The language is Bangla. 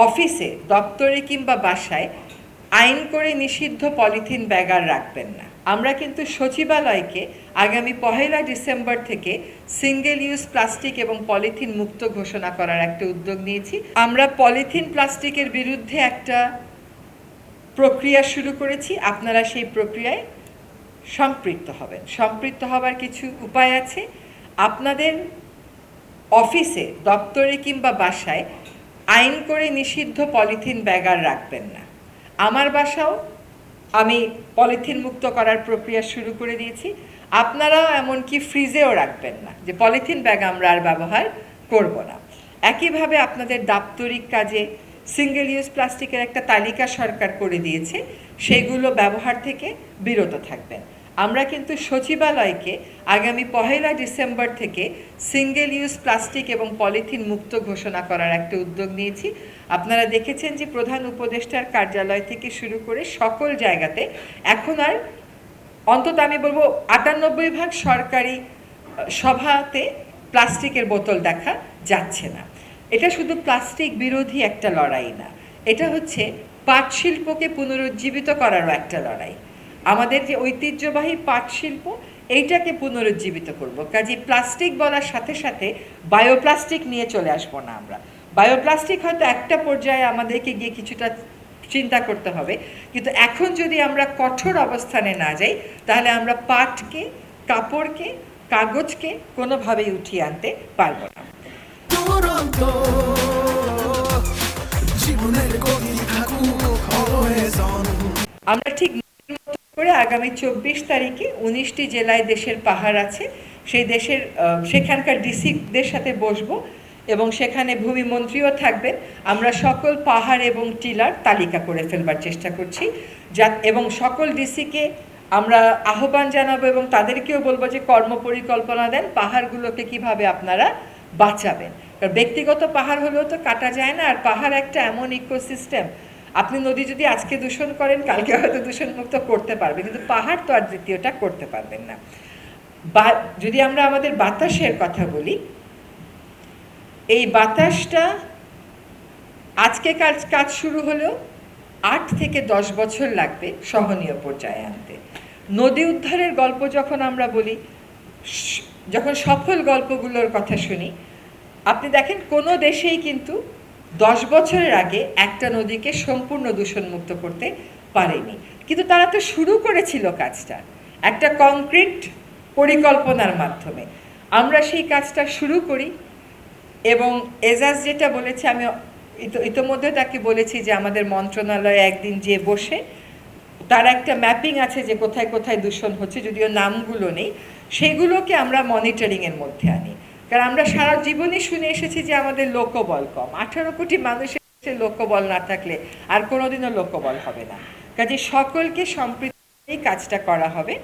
অফিসে, দপ্তরে কিংবা বাসায় আইন করে নিষিদ্ধ পলিথিন ব্যাগ আর রাখবেন না। আমরা কিন্তু সচিবালয়কে আগামী 1 ডিসেম্বর থেকে সিঙ্গেল ইউজ প্লাস্টিক এবং পলিথিন মুক্ত ঘোষণা করার একটা উদ্যোগ নিয়েছি। আমরা পলিথিন প্লাস্টিকের বিরুদ্ধে একটা প্রক্রিয়া শুরু করেছি। আপনারা সেই প্রক্রিয়ায় সম্পৃক্ত হবেন। সম্পৃক্ত হবার কিছু উপায় আছে। আপনাদের অফিসে, দপ্তরে কিংবা বাসায় আইন করে নিষিদ্ধ পলিথিন ব্যাগ আর রাখবেন না। আমার বাসাও আমি পলিথিন মুক্ত করার প্রক্রিয়া শুরু করে দিয়েছি। আপনারাও এমনকি ফ্রিজেও রাখবেন না, যে পলিথিন ব্যাগ আমরা আর ব্যবহার করব না। একইভাবে আপনাদের দাপ্তরিক কাজে সিঙ্গেল ইউজ প্লাস্টিকের একটা তালিকা সরকার করে দিয়েছে, সেগুলো ব্যবহার থেকে বিরত থাকবেন। আমরা কিন্তু সচিবালয়কে আগামী 1 ডিসেম্বর থেকে সিঙ্গেল ইউজ প্লাস্টিক এবং পলিথিন মুক্ত ঘোষণা করার একটা উদ্যোগ নিয়েছি। আপনারা দেখেছেন যে প্রধান উপদেষ্টার কার্যালয় থেকে শুরু করে সকল জায়গাতে এখন আর অন্তত আমি বলবো 98% সরকারি সভাতে প্লাস্টিকের বোতল দেখা যাচ্ছে না। এটা শুধু প্লাস্টিক বিরোধী একটা লড়াই না, এটা হচ্ছে পাট শিল্পকে পুনরুজ্জীবিত করারও একটা লড়াই। আমাদের যে ঐতিহ্যবাহী পাট শিল্প, এইটাকে পুনরুজ্জীবিত করব। কাজে প্লাস্টিক বলার সাথে সাথে বায়োপ্লাস্টিক নিয়ে চলে আসবো না আমরা। বায়োপ্লাস্টিক হয়তো একটা পর্যায়ে আমাদেরকে গিয়ে কিছুটা চিন্তা করতে হবে, কিন্তু এখন যদি আমরা কঠোর অবস্থানে না যাই, তাহলে আমরা পাটকে, কাপড়কে, কাগজকে কোনোভাবেই উঠিয়ে আনতে পারবো না। আমরা ঠিক করে আগামী 24 তারিখে 19টি জেলায় দেশের পাহাড় আছে, সেই দেশের সেখানকার ডিসিদের সাথে বসবো এবং সেখানে ভূমিমন্ত্রীও থাকবেন। আমরা সকল পাহাড় এবং টিলার তালিকা করে ফেলবার চেষ্টা করছি, এবং সকল ডিসিকে আমরা আহ্বান জানাবো এবং তাদেরকেও বলবো যে কর্মপরিকল্পনা দেন পাহাড়গুলোকে কিভাবে আপনারা বাঁচাবেন। কারণ ব্যক্তিগত পাহাড় হলেও তো কাটা যায় না, আর পাহাড় একটা এমন ইকোসিস্টেম, আপনি নদী যদি আজকে দূষণ করেন কালকে হয়তো দূষণমুক্ত করতে পারবেন, কিন্তু পাহাড় তো আর দ্বিতীয়টা করতে পারবেন না। যদি আমরা আমাদের বাতাসের কথা বলি, এই বাতাসটা আজকে কাজ শুরু হলেও 8 থেকে 10 বছর লাগবে সহনীয় পর্যায়ে আনতে। নদী উদ্ধারের গল্প যখন আমরা বলি, যখন সফল গল্পগুলোর কথা শুনি, আপনি দেখেন কোনো দেশেই কিন্তু 10 বছরের আগে একটা নদীকে সম্পূর্ণ দূষণমুক্ত করতে পারেনি, কিন্তু তারা তো শুরু করেছিল কাজটা একটা কংক্রিট পরিকল্পনার মাধ্যমে। আমরা সেই কাজটা শুরু করি এবং এজাজ যেটা বলেছে, আমি ইতোমধ্যে তাকে বলেছি যে আমাদের মন্ত্রণালয়ে একদিন যে বসে তার একটা ম্যাপিং আছে যে কোথায় কোথায় দূষণ হচ্ছে, যদিও নামগুলো নেই, সেগুলোকে আমরা মনিটরিংয়ের মধ্যে আনি। কারণ আমরা সারা জীবনই শুনে এসেছি যে আমাদের লোকবল কম। 18 কোটি মানুষের লোকবল না থাকলে আর কোনোদিনও লোকবল হবে না। কাজে সকলকে সম্পৃক্ত কাজটা করা হবে।